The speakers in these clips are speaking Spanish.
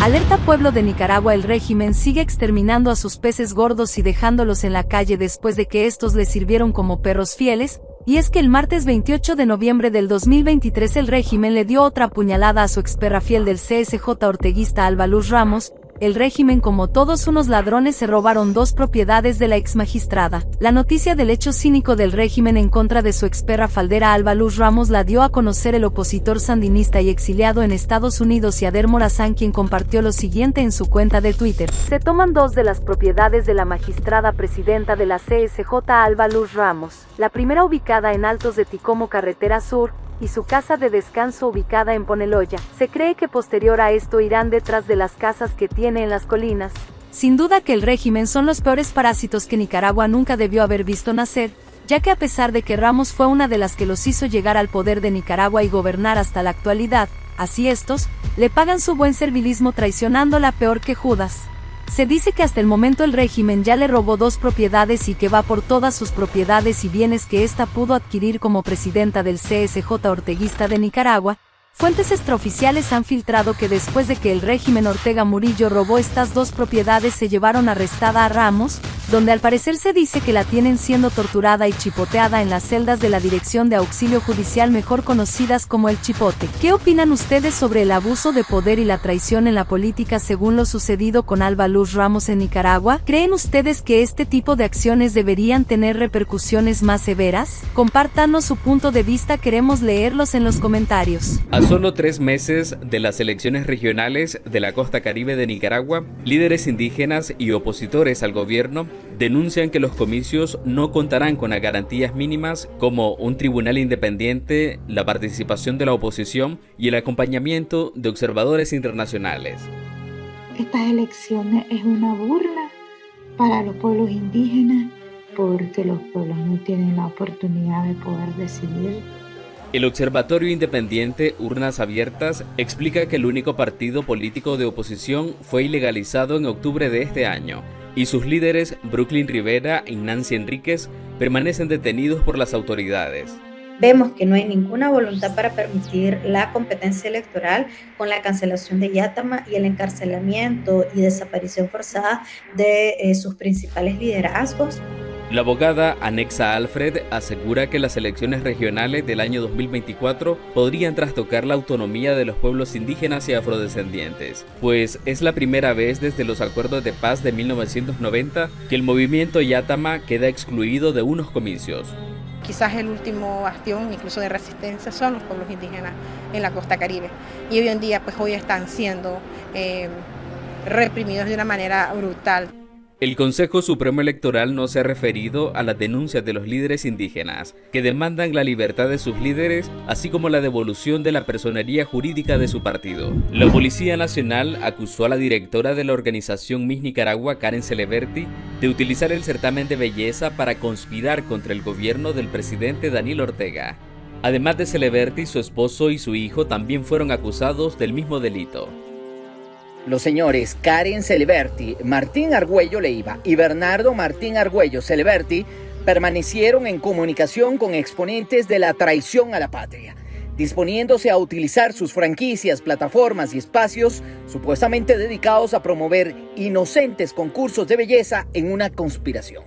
Alerta pueblo de Nicaragua: el régimen sigue exterminando a sus peces gordos y dejándolos en la calle después de que estos les sirvieron como perros fieles. Y es que el martes 28 de noviembre del 2023 el régimen le dio otra puñalada a su experra fiel del CSJ orteguista Alba Luz Ramos. El régimen, como todos unos ladrones, se robaron 2 propiedades de la ex magistrada. La noticia del hecho cínico del régimen en contra de su experra faldera Alba Luz Ramos la dio a conocer el opositor sandinista y exiliado en Estados Unidos Yader Morazán, quien compartió lo siguiente en su cuenta de Twitter: se toman 2 de las propiedades de la magistrada presidenta de la CSJ Alba Luz Ramos, la primera ubicada en Altos de Ticomo Carretera Sur, y su casa de descanso ubicada en Poneloya. Se cree que posterior a esto irán detrás de las casas que tiene en las colinas. Sin duda que el régimen son los peores parásitos que Nicaragua nunca debió haber visto nacer, ya que a pesar de que Ramos fue una de las que los hizo llegar al poder de Nicaragua y gobernar hasta la actualidad, así estos le pagan su buen servilismo traicionándola peor que Judas. Se dice que hasta el momento el régimen ya le robó 2 propiedades y que va por todas sus propiedades y bienes que ésta pudo adquirir como presidenta del CSJ orteguista de Nicaragua. Fuentes extraoficiales han filtrado que después de que el régimen Ortega Murillo robó estas 2 propiedades se llevaron arrestada a Ramos, donde al parecer se dice que la tienen siendo torturada y chipoteada en las celdas de la Dirección de Auxilio Judicial, mejor conocidas como el Chipote. ¿Qué opinan ustedes sobre el abuso de poder y la traición en la política según lo sucedido con Alba Luz Ramos en Nicaragua? ¿Creen ustedes que este tipo de acciones deberían tener repercusiones más severas? Compártanos su punto de vista, queremos leerlos en los comentarios. A solo 3 meses de las elecciones regionales de la costa caribe de Nicaragua, líderes indígenas y opositores al gobierno denuncian que los comicios no contarán con las garantías mínimas como un tribunal independiente, la participación de la oposición y el acompañamiento de observadores internacionales. Estas elecciones es una burla para los pueblos indígenas porque los pueblos no tienen la oportunidad de poder decidir. El Observatorio Independiente Urnas Abiertas explica que el único partido político de oposición fue ilegalizado en octubre de este año y sus líderes, Brooklyn Rivera y Nancy Enríquez, permanecen detenidos por las autoridades. Vemos que no hay ninguna voluntad para permitir la competencia electoral con la cancelación de Yátama y el encarcelamiento y desaparición forzada de sus principales liderazgos. La abogada Anexa Alfred asegura que las elecciones regionales del año 2024 podrían trastocar la autonomía de los pueblos indígenas y afrodescendientes, pues es la primera vez desde los acuerdos de paz de 1990 que el movimiento Yátama queda excluido de unos comicios. Quizás el último bastión incluso de resistencia son los pueblos indígenas en la costa caribe y hoy en día hoy están siendo reprimidos de una manera brutal. El Consejo Supremo Electoral no se ha referido a las denuncias de los líderes indígenas, que demandan la libertad de sus líderes, así como la devolución de la personería jurídica de su partido. La Policía Nacional acusó a la directora de la organización Miss Nicaragua, Karen Celeberti, de utilizar el certamen de belleza para conspirar contra el gobierno del presidente Daniel Ortega. Además de Celeberti, su esposo y su hijo también fueron acusados del mismo delito. Los señores Karen Celeberti, Martín Argüello Leiva y Bernardo Martín Argüello Celeberti permanecieron en comunicación con exponentes de la traición a la patria, disponiéndose a utilizar sus franquicias, plataformas y espacios supuestamente dedicados a promover inocentes concursos de belleza en una conspiración.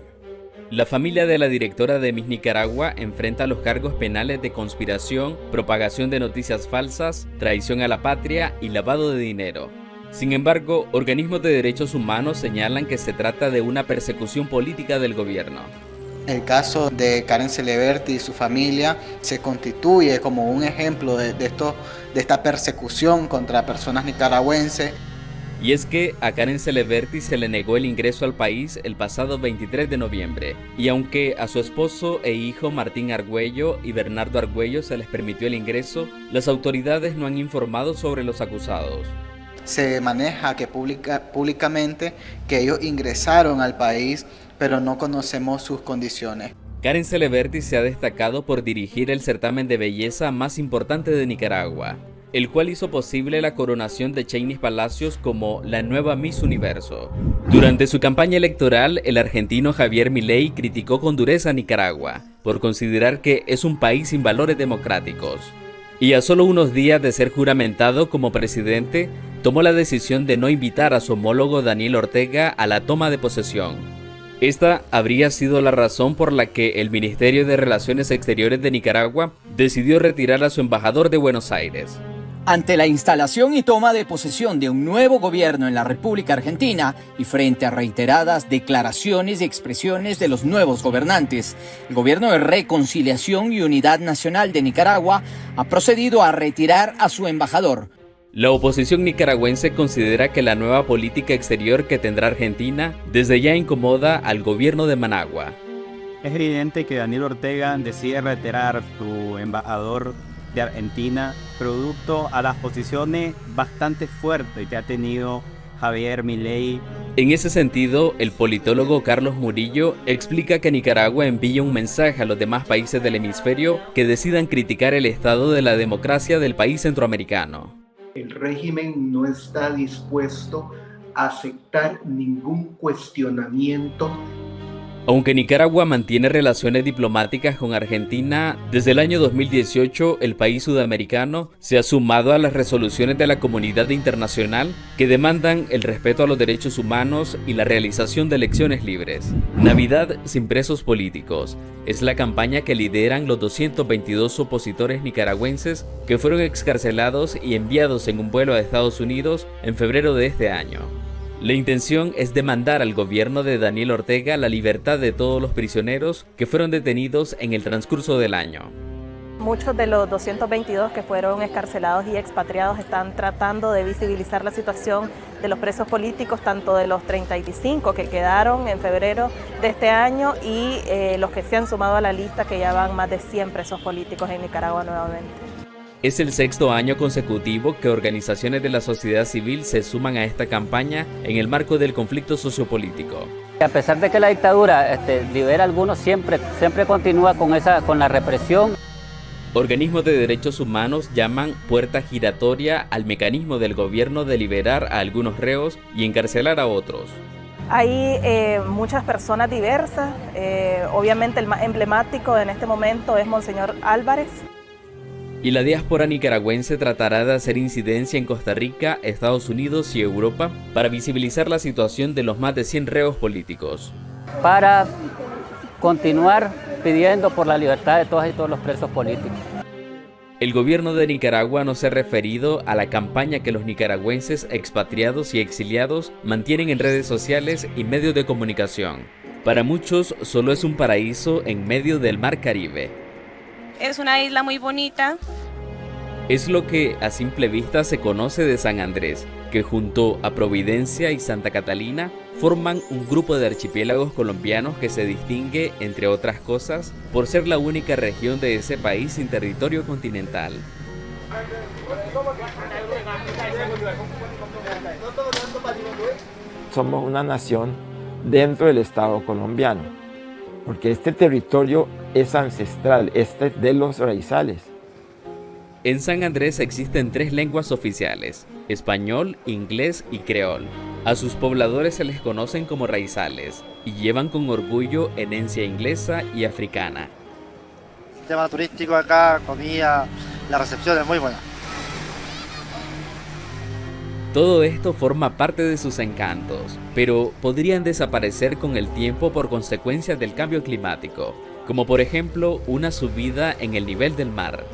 La familia de la directora de Miss Nicaragua enfrenta los cargos penales de conspiración, propagación de noticias falsas, traición a la patria y lavado de dinero. Sin embargo, organismos de derechos humanos señalan que se trata de una persecución política del gobierno. El caso de Karen Celeberti y su familia se constituye como un ejemplo de esta persecución contra personas nicaragüenses. Y es que a Karen Celeberti se le negó el ingreso al país el pasado 23 de noviembre, y aunque a su esposo e hijo Martín Argüello y Bernardo Argüello se les permitió el ingreso, las autoridades no han informado sobre los acusados. Se maneja que públicamente que ellos ingresaron al país, pero no conocemos sus condiciones. Karen Celeberti se ha destacado por dirigir el certamen de belleza más importante de Nicaragua, el cual hizo posible la coronación de Chainis Palacios como la nueva Miss Universo. Durante su campaña electoral, el argentino Javier Milei criticó con dureza a Nicaragua por considerar que es un país sin valores democráticos. Y a solo unos días de ser juramentado como presidente, tomó la decisión de no invitar a su homólogo Daniel Ortega a la toma de posesión. Esta habría sido la razón por la que el Ministerio de Relaciones Exteriores de Nicaragua decidió retirar a su embajador de Buenos Aires. Ante la instalación y toma de posesión de un nuevo gobierno en la República Argentina y frente a reiteradas declaraciones y expresiones de los nuevos gobernantes, el Gobierno de Reconciliación y Unidad Nacional de Nicaragua ha procedido a retirar a su embajador. La oposición nicaragüense considera que la nueva política exterior que tendrá Argentina desde ya incomoda al gobierno de Managua. Es evidente que Daniel Ortega decide retirar su embajador de Argentina producto a las posiciones bastante fuertes que ha tenido Javier Milei. En ese sentido, el politólogo Carlos Murillo explica que Nicaragua envía un mensaje a los demás países del hemisferio que decidan criticar el estado de la democracia del país centroamericano. El régimen no está dispuesto a aceptar ningún cuestionamiento. Aunque Nicaragua mantiene relaciones diplomáticas con Argentina, desde el año 2018 el país sudamericano se ha sumado a las resoluciones de la comunidad internacional que demandan el respeto a los derechos humanos y la realización de elecciones libres. Navidad sin presos políticos es la campaña que lideran los 222 opositores nicaragüenses que fueron excarcelados y enviados en un vuelo a Estados Unidos en febrero de este año. La intención es demandar al gobierno de Daniel Ortega la libertad de todos los prisioneros que fueron detenidos en el transcurso del año. Muchos de los 222 que fueron excarcelados y expatriados están tratando de visibilizar la situación de los presos políticos, tanto de los 35 que quedaron en febrero de este año y los que se han sumado a la lista, que ya van más de 100 presos políticos en Nicaragua nuevamente. Es el sexto año consecutivo que organizaciones de la sociedad civil se suman a esta campaña en el marco del conflicto sociopolítico. A pesar de que la dictadura libera a algunos, siempre continúa con la represión. Organismos de derechos humanos llaman puerta giratoria al mecanismo del gobierno de liberar a algunos reos y encarcelar a otros. Hay muchas personas diversas, obviamente el más emblemático en este momento es Monseñor Álvarez. Y la diáspora nicaragüense tratará de hacer incidencia en Costa Rica, Estados Unidos y Europa para visibilizar la situación de los más de 100 reos políticos. Para continuar pidiendo por la libertad de todas y todos los presos políticos. El gobierno de Nicaragua no se ha referido a la campaña que los nicaragüenses expatriados y exiliados mantienen en redes sociales y medios de comunicación. Para muchos solo es un paraíso en medio del Mar Caribe. Es una isla muy bonita. Es lo que a simple vista se conoce de San Andrés, que junto a Providencia y Santa Catalina forman un grupo de archipiélagos colombianos que se distingue, entre otras cosas, por ser la única región de ese país sin territorio continental. Somos una nación dentro del Estado colombiano, porque este territorio es ancestral, este es de los raizales. En San Andrés existen 3 lenguas oficiales: español, inglés y creol. A sus pobladores se les conocen como raizales y llevan con orgullo herencia inglesa y africana. El tema turístico acá, comida, la recepción es muy buena. Todo esto forma parte de sus encantos, pero podrían desaparecer con el tiempo por consecuencias del cambio climático, como por ejemplo una subida en el nivel del mar.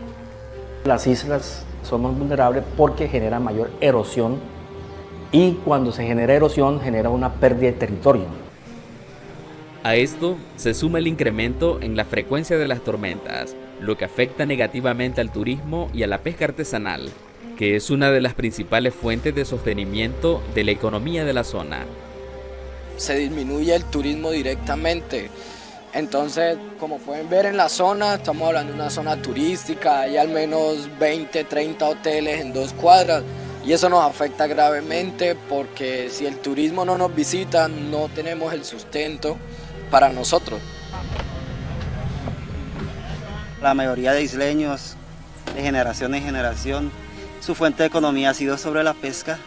Las islas son más vulnerables porque generan mayor erosión y cuando se genera erosión genera una pérdida de territorio. A esto se suma el incremento en la frecuencia de las tormentas, lo que afecta negativamente al turismo y a la pesca artesanal, que es una de las principales fuentes de sostenimiento de la economía de la zona. Se disminuye el turismo directamente. Entonces, como pueden ver en la zona, estamos hablando de una zona turística, hay al menos 20, 30 hoteles en 2 cuadras y eso nos afecta gravemente porque si el turismo no nos visita, no tenemos el sustento para nosotros. La mayoría de isleños, de generación en generación, su fuente de economía ha sido sobre la pesca.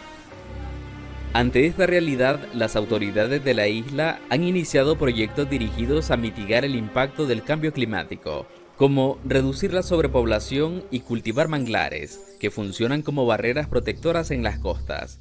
Ante esta realidad, las autoridades de la isla han iniciado proyectos dirigidos a mitigar el impacto del cambio climático, como reducir la sobrepoblación y cultivar manglares, que funcionan como barreras protectoras en las costas.